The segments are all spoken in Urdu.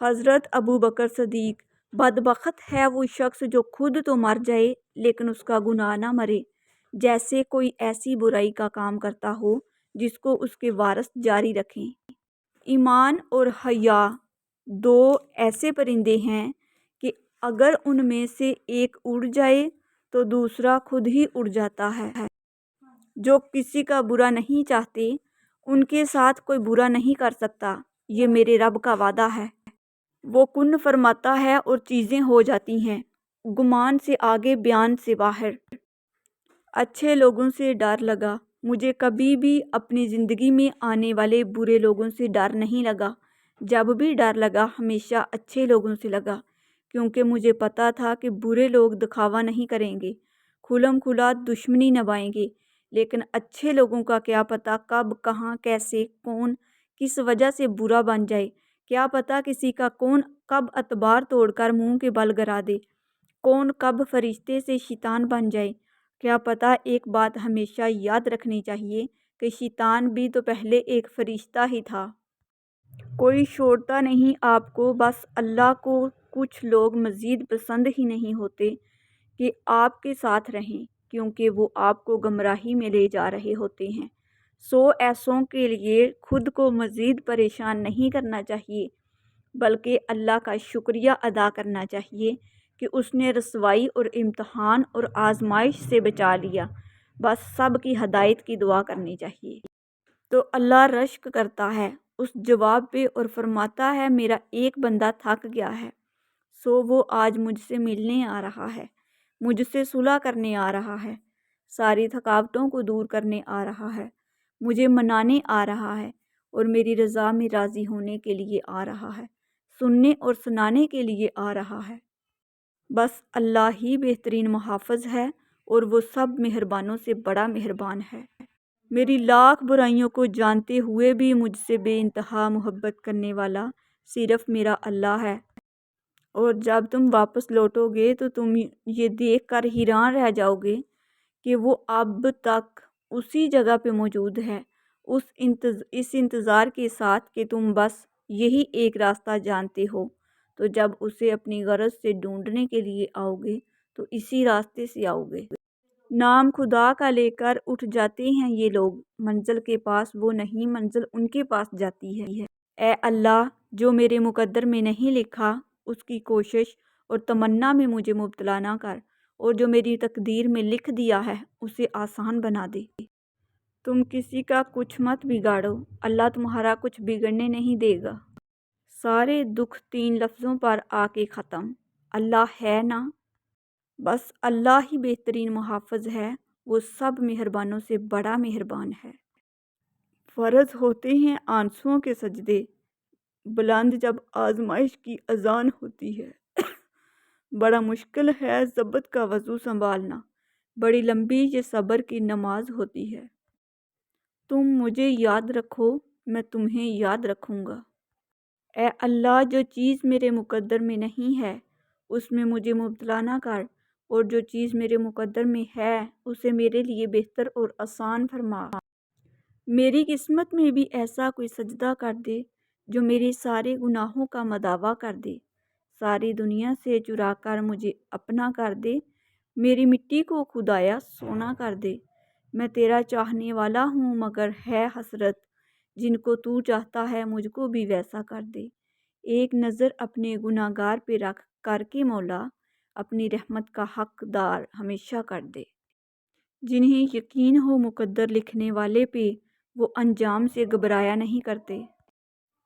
حضرت ابو بکر صدیق: بدبخت ہے وہ شخص جو خود تو مر جائے لیکن اس کا گناہ نہ مرے، جیسے کوئی ایسی برائی کا کام کرتا ہو جس کو اس کے وارث جاری رکھیں۔ ایمان اور حیا دو ایسے پرندے ہیں کہ اگر ان میں سے ایک اڑ جائے تو دوسرا خود ہی اڑ جاتا ہے۔ جو کسی کا برا نہیں چاہتے ان کے ساتھ کوئی برا نہیں کر سکتا، یہ میرے رب کا وعدہ ہے۔ وہ کن فرماتا ہے اور چیزیں ہو جاتی ہیں، گمان سے آگے، بیان سے باہر۔ اچھے لوگوں سے ڈر لگا، مجھے کبھی بھی اپنی زندگی میں آنے والے برے لوگوں سے ڈر نہیں لگا۔ جب بھی ڈر لگا ہمیشہ اچھے لوگوں سے لگا، کیونکہ مجھے پتا تھا کہ برے لوگ دکھاوا نہیں کریں گے، کھلم کھلا دشمنی نبھائیں گے، لیکن اچھے لوگوں کا کیا پتا کب، کہاں، کیسے، کون کس وجہ سے برا بن جائے، کیا پتا کسی کا کون کب اعتبار توڑ کر منہ کے بل گرا دے، کون کب فرشتے سے شیطان بن جائے۔ کیا پتا ایک بات ہمیشہ یاد رکھنی چاہیے کہ شیطان بھی تو پہلے ایک فرشتہ ہی تھا۔ کوئی چھوڑتا نہیں آپ کو، بس اللہ کو کچھ لوگ مزید پسند ہی نہیں ہوتے کہ آپ کے ساتھ رہیں، کیونکہ وہ آپ کو گمراہی میں لے جا رہے ہوتے ہیں۔ ایسوں کے لیے خود کو مزید پریشان نہیں کرنا چاہیے، بلکہ اللہ کا شکریہ ادا کرنا چاہیے کہ اس نے رسوائی اور امتحان اور آزمائش سے بچا لیا۔ بس سب کی ہدایت کی دعا کرنی چاہیے۔ تو اللہ رشک کرتا ہے اس جواب پہ اور فرماتا ہے میرا ایک بندہ تھک گیا ہے، وہ آج مجھ سے ملنے آ رہا ہے، مجھ سے صلح کرنے آ رہا ہے، ساری تھکاوٹوں کو دور کرنے آ رہا ہے، مجھے منانے آ رہا ہے اور میری رضا میں راضی ہونے کے لیے آ رہا ہے، سننے اور سنانے کے لیے آ رہا ہے۔ بس اللہ ہی بہترین محافظ ہے اور وہ سب مہربانوں سے بڑا مہربان ہے۔ میری لاکھ برائیوں کو جانتے ہوئے بھی مجھ سے بے انتہا محبت کرنے والا صرف میرا اللہ ہے، اور جب تم واپس لوٹو گے تو تم یہ دیکھ کر حیران رہ جاؤ گے کہ وہ اب تک اسی جگہ پہ موجود ہے، اس انتظار کے ساتھ کہ تم بس یہی ایک راستہ جانتے ہو، تو جب اسے اپنی غرض سے ڈھونڈنے کے لیے آؤ گے تو اسی راستے سے آؤ گے۔ نام خدا کا لے کر اٹھ جاتے ہیں یہ لوگ، منزل کے پاس وہ نہیں، منزل ان کے پاس جاتی ہے۔ اے اللہ، جو میرے مقدر میں نہیں لکھا اس کی کوشش اور تمنا میں مجھے مبتلا نہ کر، اور جو میری تقدیر میں لکھ دیا ہے اسے آسان بنا دے۔ تم کسی کا کچھ مت بگاڑو، اللہ تمہارا کچھ بگڑنے نہیں دے گا۔ سارے دکھ 3 لفظوں پر آ کے ختم، اللہ ہے نا۔ بس اللہ ہی بہترین محافظ ہے، وہ سب مہربانوں سے بڑا مہربان ہے۔ فرض ہوتے ہیں آنسوؤں کے سجدے، بلند جب آزمائش کی اذان ہوتی ہے۔ بڑا مشکل ہے ضبط کا وضو سنبھالنا، بڑی لمبی یہ صبر کی نماز ہوتی ہے۔ تم مجھے یاد رکھو، میں تمہیں یاد رکھوں گا۔ اے اللہ، جو چیز میرے مقدر میں نہیں ہے اس میں مجھے مبتلا نہ کر، اور جو چیز میرے مقدر میں ہے اسے میرے لیے بہتر اور آسان فرما۔ میری قسمت میں بھی ایسا کوئی سجدہ کر دے جو میرے سارے گناہوں کا مداوع کر دے، ساری دنیا سے چرا کر مجھے اپنا کر دے، میری مٹی کو خدایا سونا کر دے۔ میں تیرا چاہنے والا ہوں مگر ہے حسرت، جن کو تو چاہتا ہے مجھ کو بھی ویسا کر دے۔ ایک نظر اپنے گناہ گار پہ رکھ کر کے مولا، اپنی رحمت کا حقدار ہمیشہ کر دے۔ جنہیں یقین ہو مقدر لکھنے والے پہ، وہ انجام سے گھبرایا نہیں کرتے۔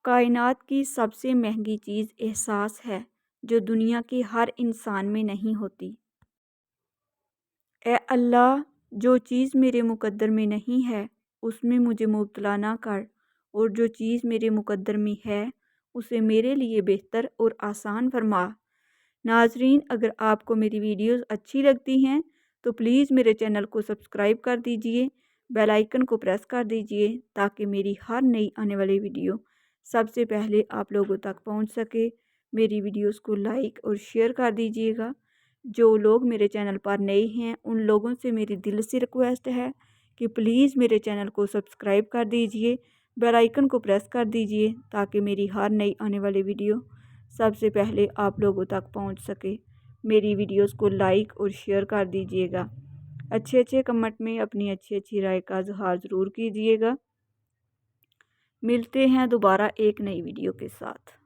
کائنات کی سب سے مہنگی چیز احساس ہے جو دنیا کے ہر انسان میں نہیں ہوتی۔ اے اللہ، جو چیز میرے مقدر میں نہیں ہے اس میں مجھے مبتلا نہ کر، اور جو چیز میرے مقدر میں ہے اسے میرے لیے بہتر اور آسان فرما۔ ناظرین، اگر آپ کو میری ویڈیوز اچھی لگتی ہیں تو پلیز میرے چینل کو سبسکرائب کر دیجئے، بیل آئیکن کو پریس کر دیجئے تاکہ میری ہر نئی آنے والی ویڈیو سب سے پہلے آپ لوگوں تک پہنچ سکے۔ میری ویڈیوز کو لائک اور شیئر کر دیجئے گا۔ جو لوگ میرے چینل پر نئے ہیں ان لوگوں سے میری دل سے ریکویسٹ ہے کہ پلیز میرے چینل کو سبسکرائب کر دیجئے، بیل آئیکن کو پریس کر دیجئے تاکہ میری ہر نئی آنے والی ویڈیو سب سے پہلے آپ لوگوں تک پہنچ سکے۔ میری ویڈیوز کو لائک اور شیئر کر دیجیے گا۔ اچھے کمنٹ میں اپنی اچھی رائے کا اظہار ضرور کیجیے گا۔ ملتے ہیں دوبارہ ایک نئی ویڈیو کے ساتھ۔